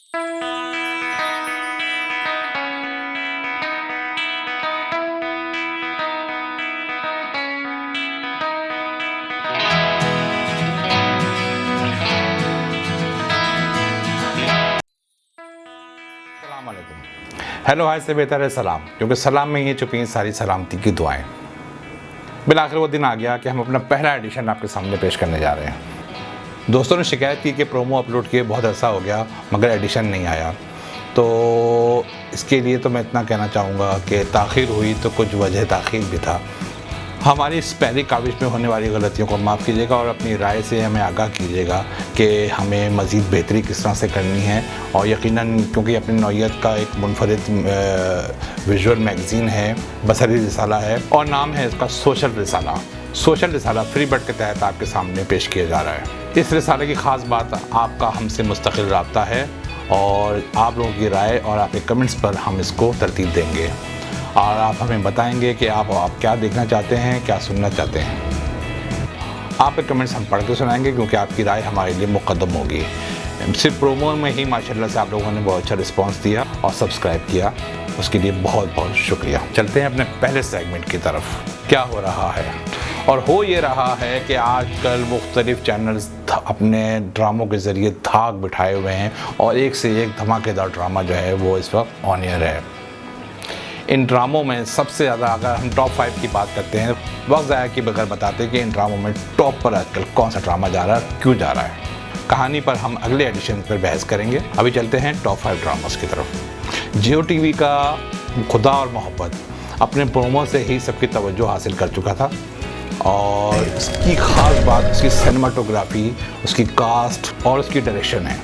Hello hi से बेहतर है सलाम, क्योंकि सलाम में ही छुपी हैं सारी सलामती की दुआएं। बिलाखिर वो दिन आ गया कि हम अपना पहला एडिशन आपके सामने पेश करने जा रहे हैं। दोस्तों ने शिकायत की कि प्रोमो अपलोड किए बहुत अर्सा हो गया मगर एडिशन नहीं आया, तो इसके लिए तो मैं इतना कहना चाहूँगा कि ताख़ीर हुई तो कुछ वजह ताख़ीर भी था। हमारी इस पहली काविश में होने वाली गलतियों को माफ़ कीजिएगा और अपनी राय से हमें आगाह कीजिएगा कि हमें मज़ीद बेहतरी किस तरह से करनी है। और यकीनन क्योंकि अपनी नौइयत का एक मुनफरिद विजुअल मैगज़ीन है, बसरी रिसाला है और नाम है इसका सोशल रिसाला। सोशल रिसाला फ्री बर्ड के तहत आपके सामने पेश किया जा रहा है। इस रिसाले की ख़ास बात आपका हमसे मुस्तकिल रब्ता है और आप लोगों की राय और आपके कमेंट्स पर हम इसको तरतीब देंगे और आप हमें बताएंगे कि आप क्या देखना चाहते हैं, क्या सुनना चाहते हैं। आपके कमेंट्स हम पढ़ के सुनाएंगे क्योंकि आपकी राय हमारे लिए मुकद्दम होगी। सिर्फ प्रोमो में ही माशाल्लाह से आप लोगों ने बहुत अच्छा रिस्पांस दिया और सब्सक्राइब किया, उसके लिए बहुत बहुत शुक्रिया। चलते हैं अपने पहले सेगमेंट की तरफ। क्या हो रहा है? और हो ये रहा है कि आजकल मुख्तलिफ चैनल्स अपने ड्रामों के ज़रिए धाक बिठाए हुए हैं और एक से एक धमाकेदार ड्रामा जो है वो इस वक्त ऑन एयर है। इन ड्रामों में सबसे ज़्यादा अगर हम टॉप 5 की बात करते हैं, वक्त ज़ाया के बगैर बताते हैं कि इन ड्रामों में टॉप पर आजकल कौन सा ड्रामा जा रहा है, क्यों जा रहा है। कहानी पर हम अगले एडिशन पर बहस करेंगे। अभी चलते हैं टॉप 5 ड्रामास की तरफ। जियो टीवी का खुदा और मोहब्बत अपने प्रोमो से ही सबकी तवज्जो हासिल कर चुका था और इसकी ख़ास बात उसकी सिनेमाटोग्राफी, उसकी कास्ट और उसकी डायरेक्शन है।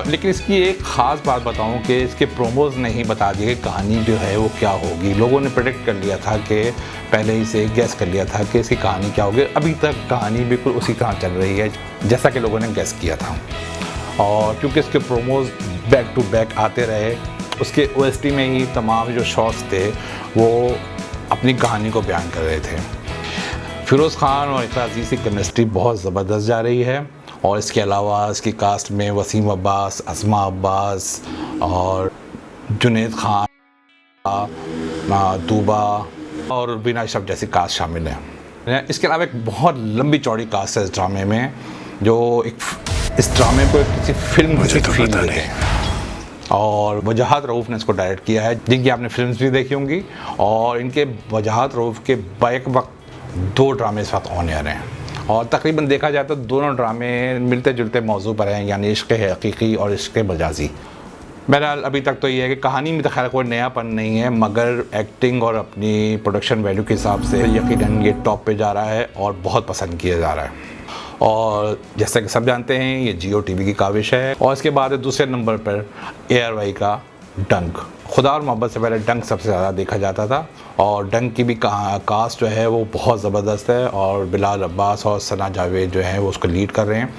लेकिन इसकी एक ख़ास बात बताऊं कि इसके प्रोमोज़ ने ही बता दिया कि कहानी जो है वो क्या होगी। लोगों ने प्रेडिक्ट कर लिया था कि पहले ही से गैस कर लिया था कि इसकी कहानी क्या होगी। अभी तक कहानी बिल्कुल उसी तरह चल रही है जैसा कि लोगों ने गैस किया था। और क्योंकि इसके प्रोमोज़ बैक टू बैक आते रहे, उसके OST में ही तमाम जो शॉट्स थे वो अपनी कहानी को बयान कर रहे थे। फ़िरोज़ ख़ान और इक़रा अज़ीज़ की केमिस्ट्री बहुत ज़बरदस्त जा रही है और इसके अलावा इसकी कास्ट में वसीम अब्बास, अज़मा अब्बास और जुनैद खान, तूबा और बीना अशरफ जैसी कास्ट शामिल है। इसके अलावा एक बहुत लंबी चौड़ी कास्ट है इस ड्रामे में, जो इस ड्रामे को किसी फिल्म की फील देते हैं। और वजाहत रऊफ़ ने इसको डायरेक्ट किया है, जिनकी आपने फिल्म्स भी देखी होंगी। और इनके वजाहत रऊफ़ के बैक वक्त 2 ड्रामे इस वक्त ऑन एयर हैं और तकरीबन देखा जाए तो दोनों ड्रामे मिलते जुलते मौजू पर हैं, यानी इश्क़ हकीकी और इश्क़ मजाजी। बहरहाल अभी तक तो ये है कि कहानी में तो खैर कोई नयापन नहीं है, मगर एक्टिंग और अपनी प्रोडक्शन वैल्यू के हिसाब से यकीनन ये टॉप पे जा रहा है और बहुत पसंद किया जा रहा है। और जैसा कि सब जानते हैं ये जियो टीवी की काविश है। और इसके बाद दूसरे नंबर पर ARY का डंक। खुदा और मोहब्बत से पहले डंक सबसे ज़्यादा देखा जाता था और डंक की भी कास्ट जो है वो बहुत ज़बरदस्त है और बिलाल अब्बास और सना जावेद जो है वो उसको लीड कर रहे हैं।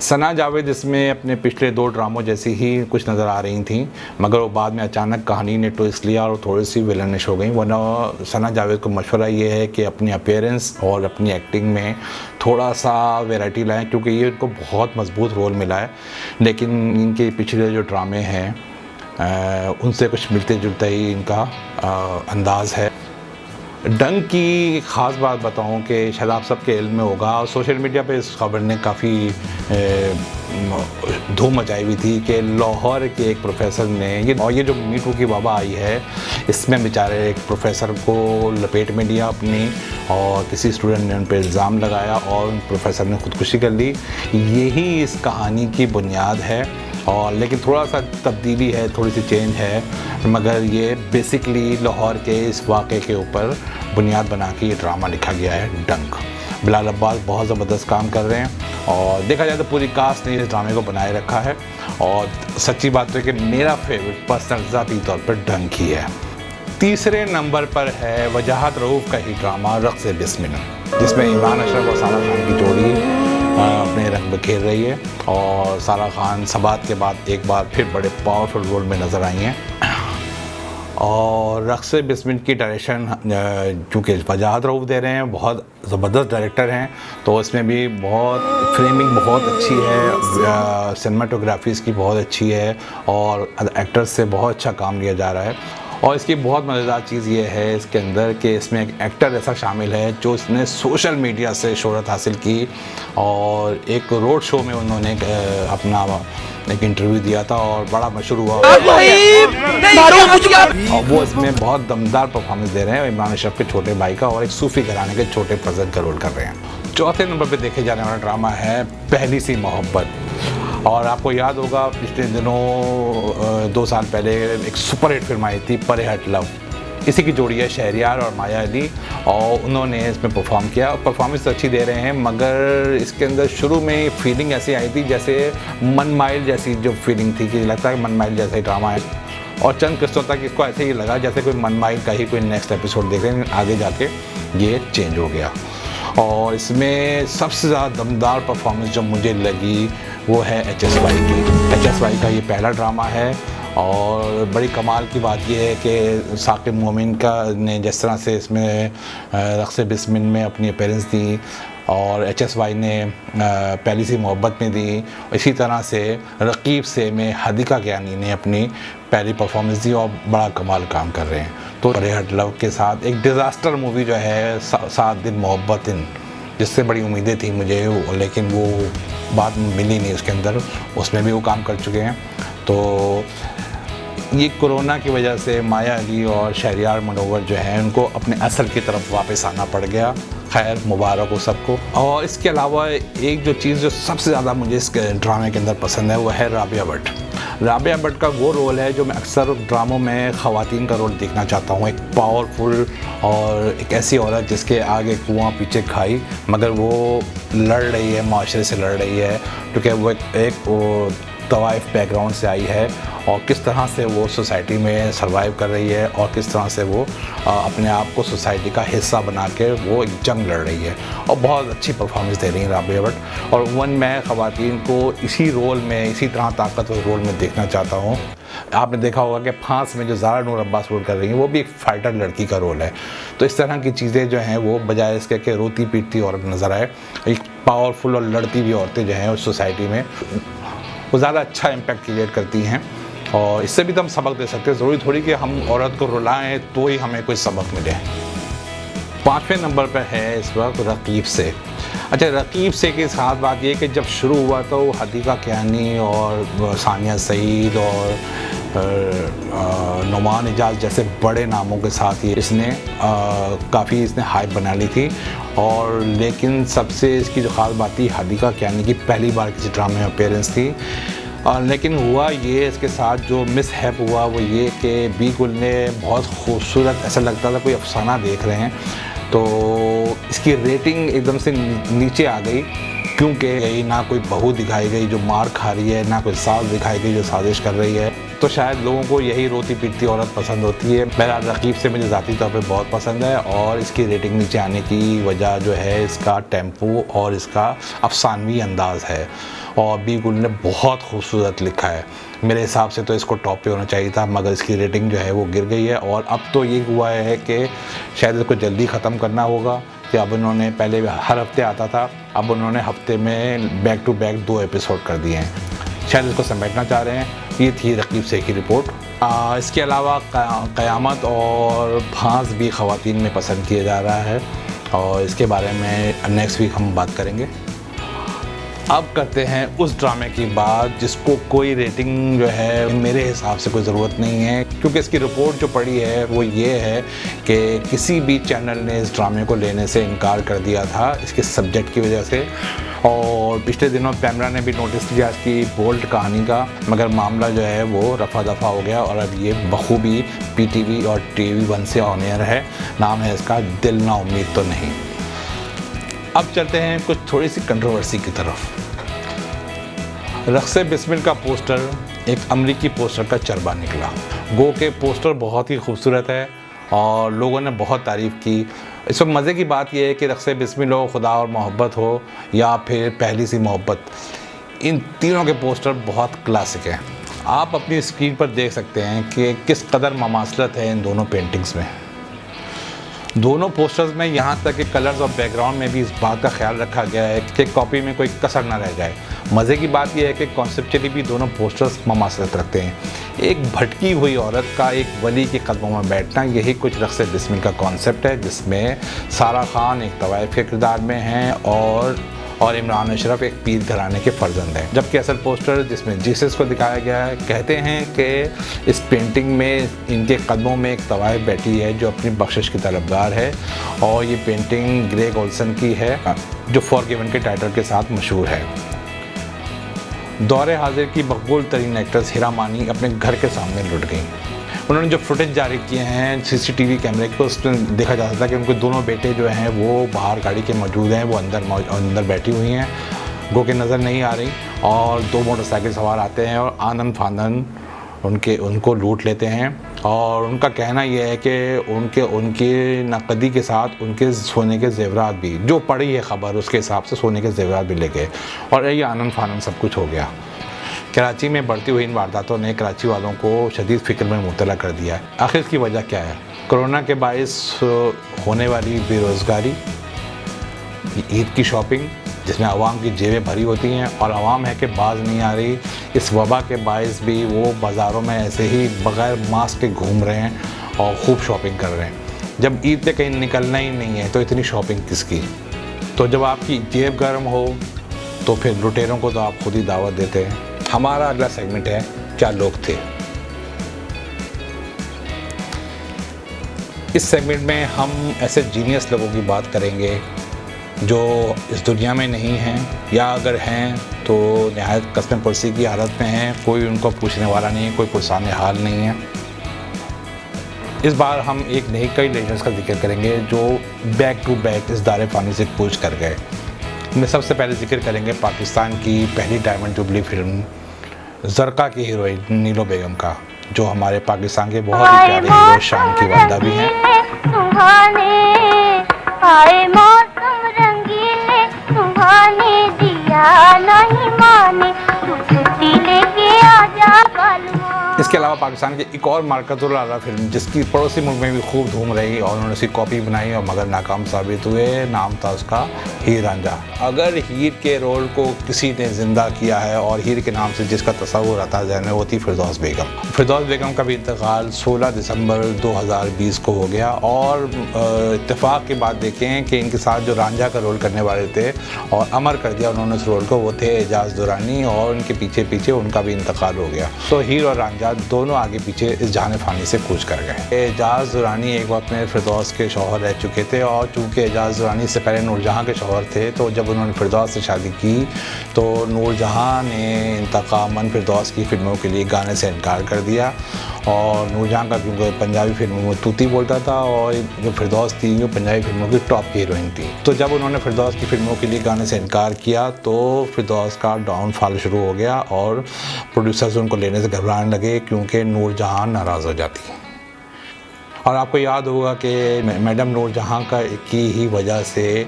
सना जावेद इसमें अपने पिछले 2 ड्रामों जैसी ही कुछ नज़र आ रही थी, मगर वो बाद में अचानक कहानी ने ट्विस्ट लिया और थोड़ी सी विलनिश हो गई। वरना सना जावेद को मशवरा ये है कि अपनी अपीयरेंस और अपनी एक्टिंग में थोड़ा सा वैरायटी लाएँ, क्योंकि ये उनको बहुत मजबूत रोल मिला है। लेकिन इनके पिछले जो ड्रामे हैं उनसे कुछ मिलते जुलते ही इनका अंदाज़ है। डंक की ख़ास बात बताऊं कि शायद आप सबके इल्म में होगा और सोशल मीडिया पे इस खबर ने काफ़ी धूम मचाई हुई थी कि लाहौर के एक प्रोफेसर ने ये जो मीटू की वबा आई है, इसमें बेचारे एक प्रोफेसर को लपेट में लिया अपनी और किसी स्टूडेंट ने उन पर इल्ज़ाम लगाया और उन प्रोफेसर ने ख़ुदकुशी कर ली। यही इस कहानी की बुनियाद है और लेकिन थोड़ा सा तब्दीली है, थोड़ी सी चेंज है, मगर ये बेसिकली लाहौर के इस वाक़े के ऊपर बुनियाद बना के ये ड्रामा लिखा गया है डंक। बिलाल अब्बास बहुत ज़बरदस्त काम कर रहे हैं और देखा जाए तो पूरी कास्ट ने इस ड्रामे को बनाए रखा है। और सच्ची बात तो है कि मेरा फेवरेट पर्सनल ज़ाती तौर पर डंक ही है। तीसरे नंबर पर है वजाहत रऊफ़ का ही ड्रामा रक़्स बिस्मिल, जिसमें इमरान अशरफ और सारा खान की जोड़ी अपने रंग बिखेर रही है और सारा खान सबात के बाद एक बार फिर बड़े पावरफुल रोल में नज़र आई हैं। और रक्स बिस्मिल की डायरेक्शन चूँकि वजाहत रऊफ़ दे रहे हैं, बहुत ज़बरदस्त डायरेक्टर हैं, तो इसमें भी बहुत फ्रेमिंग बहुत अच्छी है, सिनेमाटोग्राफी इसकी बहुत अच्छी है और एक्टर्स से बहुत अच्छा काम लिया जा रहा है। और इसकी बहुत मज़ेदार चीज़ ये है इसके अंदर कि इसमें एक एक्टर ऐसा शामिल है जो इसने सोशल मीडिया से शोहरत हासिल की और एक रोड शो में उन्होंने अपना एक इंटरव्यू दिया था और बड़ा मशहूर हुआ और वो इसमें बहुत दमदार परफॉर्मेंस दे रहे हैं। इमरान अशरफ के छोटे भाई का और एक सूफी घराने के छोटे प्रेजेंट का रोल कर रहे हैं। चौथे नंबर पे देखे जाने वाला ड्रामा है पहली सी मोहब्बत। और आपको याद होगा पिछले दिनों 2 साल पहले एक सुपरहिट फिल्म आई थी परे हट लव, इसी की जोड़ी है शहरयार और माया अली और उन्होंने इसमें परफॉर्म किया। परफॉर्मेंस अच्छी दे रहे हैं मगर इसके अंदर शुरू में फीलिंग ऐसी आई थी जैसे मन माइल जैसी जो फीलिंग थी कि लगता है मन माइल जैसा ही ड्रामा है और चंद किस्तों तक इसको ऐसे ही लगा जैसे कोई मन माइल का ही कोई नेक्स्ट एपिसोड देख रहे हैं, आगे जाके ये चेंज हो गया। और इसमें सबसे ज़्यादा दमदार परफॉर्मेंस जो मुझे लगी वो है HSY की। HSY का ये पहला ड्रामा है और बड़ी कमाल की बात यह है कि साकिब मोमिन का ने जिस तरह से इसमें रक्स बिस्मिल में अपनी अपीयरेंस दी और HSY ने पहली सी मोहब्बत में दी, इसी तरह से रकीब से में हदीका ज्ञानी ने अपनी पहली परफॉर्मेंस दी और बड़ा कमाल काम कर रहे हैं। तो परे हट लव के साथ एक डिज़ास्टर मूवी जो है 7 दिन मोहब्बतिन, जिससे बड़ी उम्मीदें थी मुझे लेकिन वो बात मिली नहीं उसके अंदर, उसमें भी वो काम कर चुके हैं। तो ये कोरोना की वजह से माया अली और शहरयार मनोवर जो हैं उनको अपने असल की तरफ वापस आना पड़ गया। खैर मुबारक हो सबको। और इसके अलावा एक जो चीज़ जो सबसे ज़्यादा मुझे इस ड्रामे के अंदर पसंद है वो है राबिया भट्ट। राबिया भट्ट का वो रोल है जो मैं अक्सर ड्रामों में ख़वातीन का रोल देखना चाहता हूँ, एक पावरफुल और एक ऐसी औरत जिसके आगे कुआं पीछे खाई मगर वो लड़ रही है, माशरे से लड़ रही है क्योंकि वो एक तवाइफ बैकग्राउंड से आई है और किस तरह से वो सोसाइटी में सर्वाइव कर रही है और किस तरह से वो अपने आप को सोसाइटी का हिस्सा बना के वो एक जंग लड़ रही है और बहुत अच्छी परफॉर्मेंस दे रही है राबिया भट्ट। और मैं ख़वातीन को इसी रोल में, इसी तरह ताकतवर रोल में देखना चाहता हूँ। आपने देखा होगा कि फांस में जो ज़ारा नूर अब्बास रोल कर रही हैं वो भी एक फाइटर लड़की का रोल है। तो इस तरह की चीज़ें जो हैं वो बजाय इसके कि रोती पीटती औरत नज़र आए, एक पावरफुल और लड़ती हुई औरतें जो हैं उस सोसाइटी में वो ज़्यादा अच्छा इम्पैक्ट क्रिएट करती हैं और इससे भी तो हम सबक दे सकते हैं। ज़रूरी थोड़ी कि हम औरत को रुलाएं तो ही हमें कोई सबक मिले। 5वें नंबर पर है इस वक्त रकीब से। अच्छा, रकीब से के साथ बात ये कि जब शुरू हुआ तो हदीका कियानी और सानिया सईद और नुमान इजाज़ जैसे बड़े नामों के साथ ये इसने काफ़ी हाइप बना ली थी। और लेकिन सबसे इसकी जो ख़ास बात थी हदीका कियानी की पहली बार किसी ड्रामे में अपीयरेंस थी। लेकिन हुआ ये इसके साथ जो मिसहैप हुआ वो ये कि बी गुल ने बहुत खूबसूरत, ऐसा लगता था कोई अफसाना देख रहे हैं, तो इसकी रेटिंग एकदम से नीचे आ गई क्योंकि ना कोई बहू दिखाई गई जो मार खा रही है, ना कोई सास दिखाई गई जो साजिश कर रही है। तो शायद लोगों को यही रोती पीटती औरत पसंद होती है। मेरा रकीब से मुझे ज़ाती तौर पे बहुत पसंद है और इसकी रेटिंग नीचे आने की वजह जो है इसका टेम्पो और इसका अफसानवी अंदाज़ है। और बी गुल ने बहुत खूबसूरत लिखा है, मेरे हिसाब से तो इसको टॉप पे होना चाहिए था मगर इसकी रेटिंग जो है वो गिर गई है। और अब तो ये हुआ है कि शायद इसको जल्दी ख़त्म करना होगा कि अब उन्होंने पहले हर हफ्ते आता था, अब उन्होंने हफ्ते में बैक टू बैक 2 एपिसोड कर दिए हैं, शायद इसको समेटना चाह रहे हैं। ये थी रकीब से की रिपोर्ट। इसके अलावा क़यामत और फांस भी ख़वातीन में पसंद किया जा रहा है और इसके बारे में नेक्स्ट वीक हम बात करेंगे। अब करते हैं उस ड्रामे की बात जिसको कोई रेटिंग जो है मेरे हिसाब से कोई ज़रूरत नहीं है, क्योंकि इसकी रिपोर्ट जो पड़ी है वो ये है कि किसी भी चैनल ने इस ड्रामे को लेने से इनकार कर दिया था इसके सब्जेक्ट की वजह से। और पिछले दिनों पैमरा ने भी नोटिस दिया इसकी बोल्ड कहानी का, मगर मामला जो है वो रफा दफा हो गया और अब ये बखूबी PTV और TV1 से ऑन एयर है। नाम है इसका दिल ना उम्मीद तो नहीं। अब चलते हैं कुछ थोड़ी सी कंट्रोवर्सी की तरफ। रक्स बिस्मिल का पोस्टर एक अमरीकी पोस्टर का चरबा निकला। गो के पोस्टर बहुत ही खूबसूरत है और लोगों ने बहुत तारीफ़ की। इस वक्त मज़े की बात यह है कि रक्स बिस्मिल हो, खुदा और मोहब्बत हो या फिर पहली सी मोहब्बत, इन तीनों के पोस्टर बहुत क्लासिक हैं। आप अपनी स्क्रीन पर देख सकते हैं कि किस कदर ममासलत है इन दोनों पेंटिंग्स में। दोनों पोस्टर्स में यहाँ तक कि कलर्स और बैकग्राउंड में भी इस बात का ख्याल रखा गया है कि कॉपी में कोई कसर ना रह जाए। मज़े की बात यह है कि कॉन्सेप्चुअली भी दोनों पोस्टर्स ममासलत रखते हैं। एक भटकी हुई औरत का एक वली के कदमों में बैठना, यही कुछ रक़्स बिस्मिल का कॉन्सेप्ट है, जिसमें सारा खान एक तवाइफ के किरदार में हैं और इमरान अशरफ एक पीर घराने के फ़र्जंद हैं। जबकि असल पोस्टर जिसमें जीसस को दिखाया गया है, कहते हैं कि इस पेंटिंग में इनके कदमों में एक तवाइफ बैठी है जो अपनी बख्शिश की तलबगार है, और ये पेंटिंग ग्रेग ओल्सन की है जो फॉरगिवन के टाइटल के साथ मशहूर है। दौरे हाजिर की मकबूल तरीन एक्ट्रेस हिरा मानी अपने घर के सामने लुट गई। उन्होंने जो फुटेज जारी किए हैं सीसीटीवी कैमरे के, उसमें देखा जा सकता है कि उनके दोनों बेटे जो हैं वो बाहर गाड़ी के मौजूद हैं, वो अंदर बैठी हुई हैं, गो के नज़र नहीं आ रही, और दो मोटरसाइकिल सवार आते हैं और आनन फानन उनको लूट लेते हैं। और उनका कहना यह है कि उनके नकदी के साथ उनके सोने के जेवरात भी, जो पड़ी है ख़बर उसके हिसाब से सोने के जेवरात भी ले गए, और ये आनन फानन सब कुछ हो गया। कराची में बढ़ती हुई इन वारदातों ने कराची वालों को शदीद फ़िक्र में मुब्तला कर दिया है। आखिर इसकी वजह क्या है? कोरोना के बाइस होने वाली बेरोज़गारी, ईद की शॉपिंग जिसमें आवाम की जेबें भरी होती हैं और आवाम है कि बाज नहीं आ रही, इस वबा के बाइस भी वो बाज़ारों में ऐसे ही बग़ैर मास्क के घूम रहे हैं और खूब शॉपिंग कर रहे हैं। जब ईद पे कहीं निकलना ही नहीं है तो इतनी शॉपिंग किसकी? तो जब आपकी जेब गर्म हो तो फिर लुटेरों को तो आप खुद ही दावत देते हैं। हमारा अगला सेगमेंट है क्या लोग थे। इस सेगमेंट में हम ऐसे जीनियस लोगों की बात करेंगे जो इस दुनिया में नहीं हैं, या अगर हैं तो नहायत कस्म पुरसी की हालत में हैं, कोई उनको पूछने वाला नहीं है, कोई पुरसान हाल नहीं है। इस बार हम एक नई कई लेजेंड्स का जिक्र करेंगे जो बैक टू बैक इस दायरे फ़ानी से कूच कर गए। मैं सबसे पहले जिक्र करेंगे पाकिस्तान की पहली डायमंड जुबली फिल्म ज़रका की हीरोइन नीलो बेगम का, जो हमारे पाकिस्तान के बहुत ही प्यारे हीरो शान की वालदा भी हैं। इसके अलावा पाकिस्तान की एक और मार्कतुल आला फिल्म जिसकी पड़ोसी मुल्क में भी खूब धूम रही और उन्होंने उसकी कॉपी बनाई और मगर नाकाम साबित हुए, नाम था उसका हीर रांझा। अगर हीर के रोल को किसी ने ज़िंदा किया है और हीर के नाम से जिसका तस्वुर आता है जहन में, वो थी फिरदौस बेगम। फिरदौस बेगम का भी इंतकाल 16 दिसंबर 2020 को हो गया, और इत्तेफाक की बात देखें कि इनके साथ जो रांझा का रोल करने वाले थे और अमर कर दिया उन्होंने उस रोल को, वो थे एजाज दुरानी, और उनके पीछे पीछे उनका भी इंतकाल हो गया। तो हीर और रांझा दोनों आगे पीछे इस जहान फ़ानी से कूच कर गए। एजाज दुरानी एक वक्त में फिरदौस के शौहर रह चुके थे, और चूँकि एजाज दुरानी से पहले नूरजहाँ के शौहर थे, तो जब उन्होंने फिरदौस से शादी की तो नूरजहाँ ने इंतकामन फिरदौस की फ़िल्मों के लिए गाने से इनकार कर दिया। और नूरजहाँ का क्योंकि पंजाबी फिल्मों में तूती बोलता था, और जो फिरदौस थी वो पंजाबी फिल्मों की टॉप की हीरोइन थी। तो जब उन्होंने फिरदौस की फ़िल्मों के लिए गाने से इनकार किया तो फिरदौस का डाउनफॉल शुरू हो गया, और प्रोड्यूसर्स उनको लेने से घबराने लगे क्योंकि नूरजहाँ नाराज़ हो जाती। और आपको याद होगा कि मैडम नूरजहाँ की ही वजह से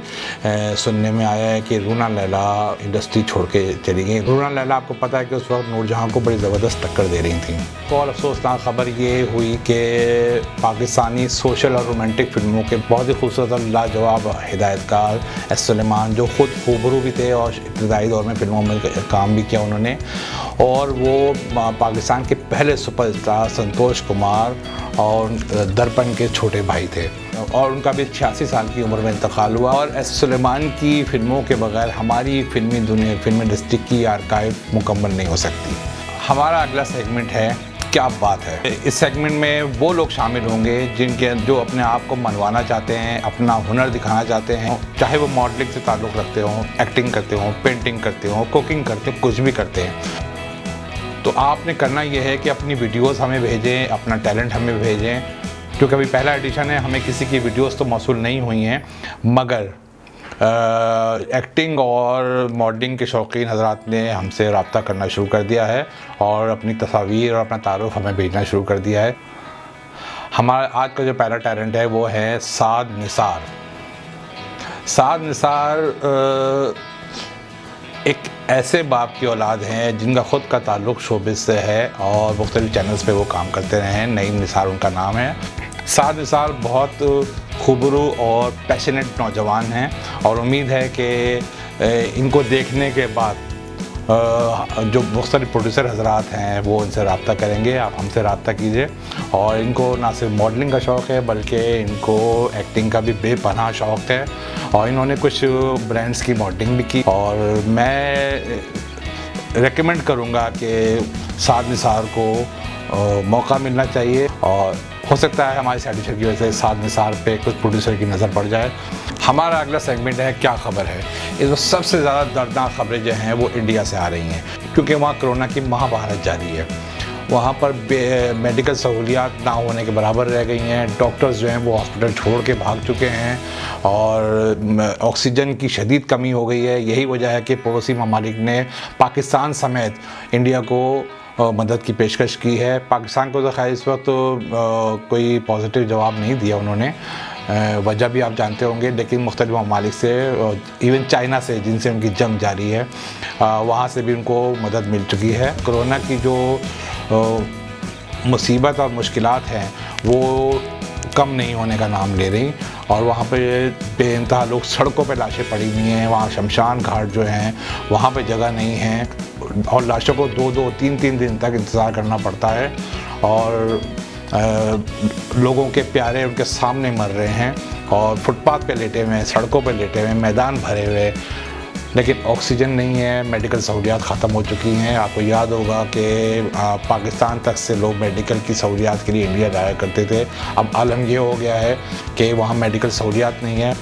सुनने में आया है कि रूना लैला इंडस्ट्री छोड़ के चली गई। रूना लैला आपको पता है कि उस वक्त नूरजहाँ को बड़ी ज़बरदस्त टक्कर दे रही थी। तो और अफसोसनाक ख़बर ये हुई कि पाकिस्तानी सोशल और रोमांटिक फिल्मों के बहुत ही खूबसूरत और लाजवाब हिदायतकार एस सुलेमान, जो ख़ुद खूबरू भी थे और इब्तदाई दौर में फ़िल्मों में काम भी किया उन्होंने, और वो पाकिस्तान के पहले सुपरस्टार संतोष कुमार और दर्पण के छोटे भाई थे, और उनका भी 86 साल की उम्र में इंतकाल हुआ। और एस सुलेमान की फ़िल्मों के बगैर हमारी फिल्मी दुनिया, फिल्म इंडस्ट्री की आर्काइव मुकम्मल नहीं हो सकती। हमारा अगला सेगमेंट है क्या बात है। इस सेगमेंट में वो लोग शामिल होंगे जो अपने आप को मनवाना चाहते हैं, अपना हुनर दिखाना चाहते हैं, चाहे वो मॉडलिंग से ताल्लुक़ रखते हों, एक्टिंग करते हों, पेंटिंग करते हों, कुकिंग करते हों, कुछ भी करते हैं। तो आपने करना ये है कि अपनी वीडियोस हमें भेजें, अपना टैलेंट हमें भेजें, क्योंकि अभी पहला एडिशन है, हमें किसी की वीडियोस तो मौसूल नहीं हुई हैं, मगर एक्टिंग और मॉडलिंग के शौकीन हजरात ने हमसे रब्ता करना शुरू कर दिया है और अपनी तस्वीर और अपना तारुफ हमें भेजना शुरू कर दिया है। हमारा आज का जो पहला टैलेंट है वो है साद निसार। साद निसार एक ऐसे बाप की औलाद हैं जिनका ख़ुद का ताल्लुक़ शोबिस से है और मुख्तलिफ चैनल्स पे वो काम करते रहे हैं। नईम निसार उनका नाम है। साद निसार बहुत खूबरू और पैशनेट नौजवान हैं और उम्मीद है कि इनको देखने के बाद जो मुख्तलिफ प्रोड्यूसर हजरात हैं वो उनसे रब्ता करेंगे। आप हमसे रब्ता कीजिए। और इनको ना सिर्फ मॉडलिंग का शौक़ है बल्कि इनको एक्टिंग का भी बेपनाह शौक़ है और इन्होंने कुछ ब्रांड्स की मॉडलिंग भी की। और मैं रेकमेंड करूँगा कि साद निसार को मौका मिलना चाहिए और हो सकता है हमारे एडिशन की वजह से साद निसार पे कुछ प्रोड्यूसर की नज़र पड़ जाए। हमारा अगला सेगमेंट है क्या खबर है। इसमें सबसे ज़्यादा दर्दनाक खबरें जो हैं वो इंडिया से आ रही हैं क्योंकि वहाँ कोरोना की महामारी जारी है। वहाँ पर मेडिकल सहूलियात ना होने के बराबर रह गई हैं। डॉक्टर्स जो हैं वो हॉस्पिटल छोड़ के भाग चुके हैं और ऑक्सीजन की शदीद कमी हो गई है। यही वजह है कि पड़ोसी ममालिक ने पाकिस्तान समेत इंडिया को मदद की पेशकश की है। पाकिस्तान को तो खैर इस वक्त कोई पॉजिटिव जवाब नहीं दिया उन्होंने, वजह भी आप जानते होंगे, लेकिन मुख्तलिफ ममालिक से इवन चाइना से जिनसे उनकी जंग जारी है वहाँ से भी उनको मदद मिल चुकी है। कोरोना की जो मुसीबत और मुश्किलात हैं वो कम नहीं होने का नाम ले रही और वहाँ पे बेइंतहा लोग सड़कों पे लाशें पड़ी हुई हैं। वहाँ शमशान घाट जो हैं वहाँ पे जगह नहीं है और लाशों को 2-2, 3-3 दिन तक इंतज़ार करना पड़ता है और लोगों के प्यारे उनके सामने मर रहे हैं और फुटपाथ पे लेटे हुए हैं, सड़कों पे लेटे हुए हैं, मैदान भरे हुए, लेकिन ऑक्सीजन नहीं है। मेडिकल सहूलियात ख़त्म हो चुकी हैं। आपको याद होगा कि पाकिस्तान तक से लोग मेडिकल की सहूलियात के लिए इंडिया जाया करते थे। अब आलम ये हो गया है कि वहाँ मेडिकल सहूलियात नहीं है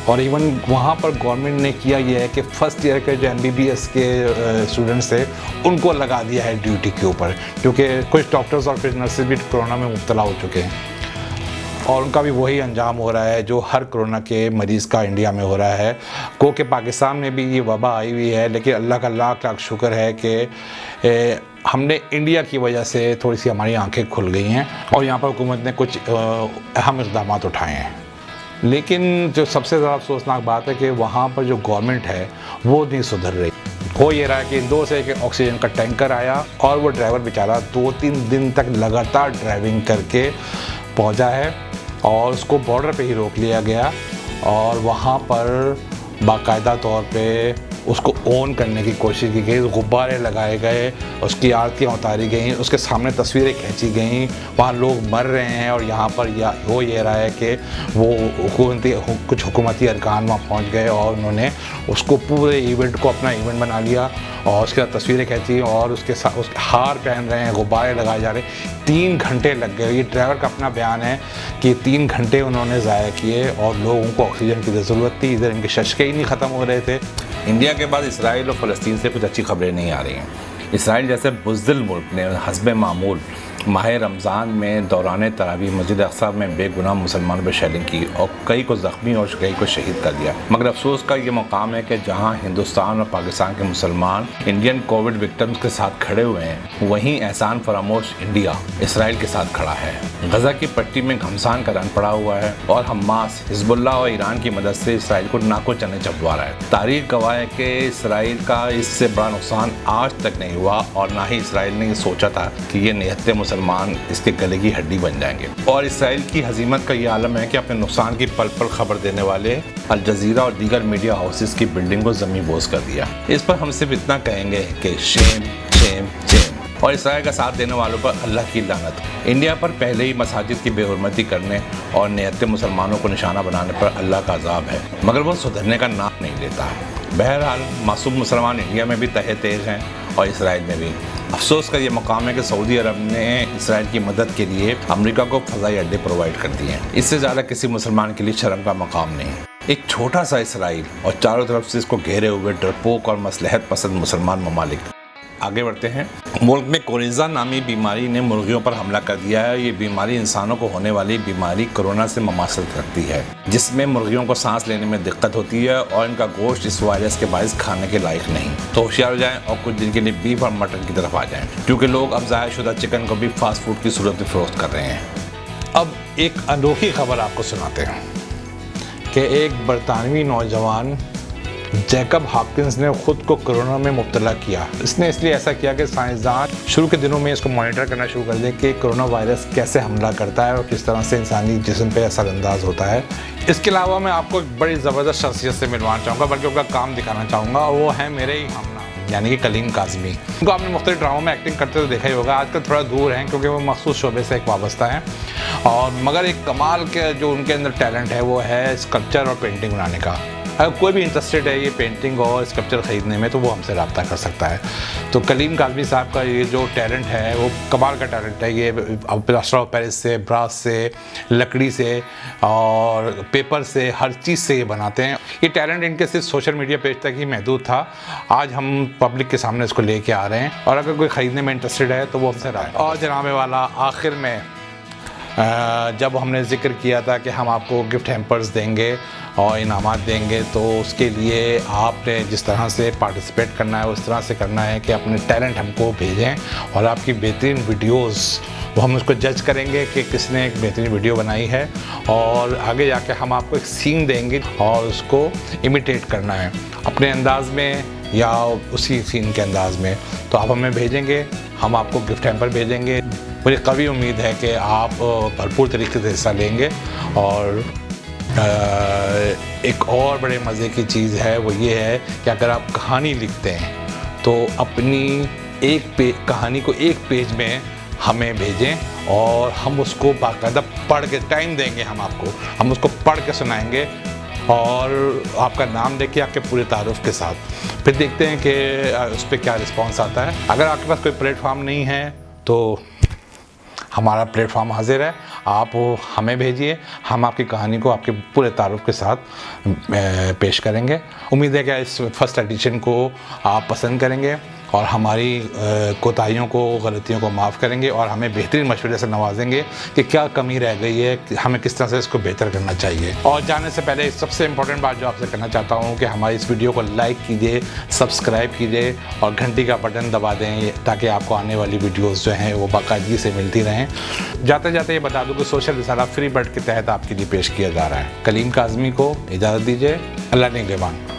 और इवन वहाँ पर गवर्नमेंट ने किया ये है कि फ़र्स्ट ईयर के जो MBBS के स्टूडेंट्स थे उनको लगा दिया है ड्यूटी के ऊपर, क्योंकि कुछ डॉक्टर्स और कुछ नर्सेज भी कोरोना में मुब्तला हो चुके हैं और उनका भी वही अंजाम हो रहा है जो हर कोरोना के मरीज़ का इंडिया में हो रहा है। को कि पाकिस्तान में भी ये वबा आई हुई है, लेकिन अल्लाह का लाख लाख शुक्र है कि हमने इंडिया की वजह से थोड़ी सी हमारी आंखें खुल गई हैं और यहाँ पर हुकूमत ने कुछ अहम इक़दाम उठाए हैं। लेकिन जो सबसे ज़्यादा अफसोसनाक बात है कि वहाँ पर जो गवर्नमेंट है वो नहीं सुधर रही। हो ये रहा है कि इंदौर से एक ऑक्सीजन का टैंकर आया और वो ड्राइवर बेचारा 2-3 दिन तक लगातार ड्राइविंग करके पहुँचा है और उसको बॉर्डर पे ही रोक लिया गया और वहाँ पर बाकायदा तौर पे उसको ऑन करने की कोशिश की गई, गुब्बारे लगाए गए, उसकी आरतियाँ उतारी गई, उसके सामने तस्वीरें खींची गई। वहाँ लोग मर रहे हैं और यहाँ पर हो ये रहा है कि वो कुछ हुकूमती अरकान वहाँ पहुँच गए और उन्होंने उसको पूरे इवेंट को अपना इवेंट बना लिया और उसके साथ तस्वीरें खींची और उसके हार पहन रहे हैं, गुब्बारे लगाए जा रहे हैं। 3 घंटे लग गए। ये ड्राइवर का अपना बयान है कि 3 घंटे उन्होंने ज़ाया किए और लोगों को ऑक्सीजन की ज़रूरत थी। इधर इनके शशके ही नहीं ख़त्म हो रहे थे। इंडिया के बाद इसराइल और फ़लस्तीन से कुछ अच्छी खबरें नहीं आ रही हैं। इसराइल जैसे बुज़दिल मुल्क ने हस्ब मामूल माह रमज़ान में दौरान तरावीह मस्जिद अक़सा में बेगुनाह मुसलमानों पर शेलिंग की और कई को ज़ख्मी और कई को शहीद कर दिया। मगर अफसोस का ये मकाम है कि जहां हिंदुस्तान और पाकिस्तान के मुसलमान इंडियन कोविड विक्टिम्स के साथ खड़े हुए हैं, वहीं एहसान फरामोश इंडिया इसराइल के साथ खड़ा है। गजा की पट्टी में घमसान का रन पड़ा हुआ है और हमास, हिजबुल्लाह और ईरान की मदद से इसराइल को नाको चने चबवा रहा है। तारीख गवाह है कि इसराइल का इससे बड़ा नुकसान आज तक नहीं हुआ और ना ही इसराइल ने सोचा था कि ये निहत्ते मुसलमान इसके गले की हड्डी बन जाएंगे। और इसराइल की हजीमत का ये आलम है कि अपने नुकसान की पल पल खबर देने वाले अल जजीरा और दीगर मीडिया हाउसेस की बिल्डिंग को ज़मीन बोझ कर दिया। इस पर हम सिर्फ इतना कहेंगे कि शेम शेम शेम। और इसराइल का साथ देने वालों पर अल्लाह की लानत। इंडिया पर पहले ही मसाजिद की बेहुरमती करने और निहत्ते मुसलमानों को निशाना बनाने पर अल्लाह का अज़ाब है, मगर वो सुधरने का नाम नहीं लेता है। बहरहाल मासूम मुसलमान इंडिया में भी तहे तेज हैं और इसराइल में भी। अफसोस का ये मकाम है कि सऊदी अरब ने इसराइल की मदद के लिए अमेरिका को फ़ज़ाई अड्डे प्रोवाइड कर दिए हैं। इससे ज़्यादा किसी मुसलमान के लिए शर्म का मकाम नहीं। एक छोटा सा इसराइल और चारों तरफ से इसको घेरे हुए डरपोक और मसलहत पसंद मुसलमान ममालिक। आगे बढ़ते हैं। मुल्क में कोरिज़ा नामी बीमारी ने मुर्गियों पर हमला कर दिया है। ये बीमारी इंसानों को होने वाली बीमारी कोरोना से ममासत रखती है, जिसमें मुर्गियों को सांस लेने में दिक्कत होती है और इनका गोश्त इस वायरस के बायस खाने के लायक नहीं। तो होशियार हो जाएं और कुछ दिन के लिए बीफ और मटन की तरफ आ जाएं, क्योंकि लोग अब ज़ायशुदा चिकन को भी फास्ट फूड की सूरत में फ़रोख्त कर रहे हैं। अब एक अनोखी खबर आपको सुनाते हैं कि एक बरतानवी नौजवान जैकब हॉकिंस ने खुद को कोरोना में मुब्तला किया। इसने इसलिए ऐसा किया कि साइंसदान शुरू के दिनों में इसको मॉनिटर करना शुरू कर दें कि कोरोना वायरस कैसे हमला करता है और किस तरह से इंसानी जिस्म पे असरअंदाज होता है। इसके अलावा मैं आपको एक बड़ी ज़बरदस्त शख्सियत से मिलवाना चाहूँगा, बल्कि उनका काम दिखाना चाहूँगा, और वो है मेरे ही हमना यानी कि कलीम काज़मी। उनको आपने मुख्तलिफ ड्रामों में एक्टिंग करते हुए देखा ही होगा। आजकल थोड़ा दूर हैं क्योंकि वो मखसूस शोबे से एक वाबस्ता है, और मगर एक कमाल के जो उनके अंदर टैलेंट है वो है स्कल्पचर और पेंटिंग बनाने का। अगर कोई भी इंटरेस्टेड है ये पेंटिंग और स्कल्पचर ख़रीदने में तो वो हमसे रब्ता कर सकता है। तो कलीम काज़मी साहब का ये जो टैलेंट है वो कमाल का टैलेंट है। ये प्लास्टर ऑफ पेरिस से, ब्रास से, लकड़ी से और पेपर से, हर चीज़ से ये बनाते हैं। ये टैलेंट इनके सिर्फ सोशल मीडिया पेज तक ही महदूद था। आज हम पब्लिक के सामने इसको लेके आ रहे हैं, और अगर कोई ख़रीदने में इंटरेस्टेड है तो वो हमसे राय। और जनाब वाला आखिर में जब हमने ज़िक्र किया था कि हम आपको गिफ्ट हैम्पर्स देंगे और इनामात देंगे, तो उसके लिए आपने जिस तरह से पार्टिसिपेट करना है उस तरह से करना है कि अपने टैलेंट हमको भेजें, और आपकी बेहतरीन वीडियोस वो हम उसको जज करेंगे कि किसने एक बेहतरीन वीडियो बनाई है, और आगे जाके हम आपको एक सीन देंगे और उसको इमिटेट करना है अपने अंदाज में या उसी सीन के अंदाज में। तो आप हमें भेजेंगे, हम आपको गिफ्ट हैम्पर भेजेंगे। मुझे कभी उम्मीद है कि आप भरपूर तरीके से हिस्सा लेंगे। और एक और बड़े मज़े की चीज़ है वो ये है कि अगर आप कहानी लिखते हैं तो अपनी कहानी को एक पेज में हमें भेजें, और हम उसको बाकायदा पढ़ के टाइम देंगे, हम उसको पढ़ के सुनाएंगे, और आपका नाम लेके आपके पूरे तारुफ के साथ फिर देखते हैं कि उस पर क्या रिस्पॉन्स आता है। अगर आपके पास कोई प्लेटफॉर्म नहीं है तो हमारा प्लेटफॉर्म हाजिर है, आप हमें भेजिए, हम आपकी कहानी को आपके पूरे तारुफ के साथ पेश करेंगे। उम्मीद है कि इस फर्स्ट एडिशन को आप पसंद करेंगे और हमारी कोताहियों को, गलतियों को माफ़ करेंगे, और हमें बेहतरीन मशवरे से नवाजेंगे कि क्या कमी रह गई है, हमें किस तरह से इसको बेहतर करना चाहिए। और जाने से पहले सबसे इम्पोर्टेंट बात जो आपसे करना चाहता हूँ कि हमारी इस वीडियो को लाइक कीजिए, सब्सक्राइब कीजिए और घंटी का बटन दबा दें, ताकि आपको आने वाली वीडियोज़ जो हैं वो बाकायदगी से मिलती रहें। जाते जाते ये बता दूँ कि सोशल रिसाला फ्री बर्ड के तहत आपके लिए पेश किया जा रहा है। कलीम काज़मी को इजाज़त दीजिए। अल्लाह निगहबान।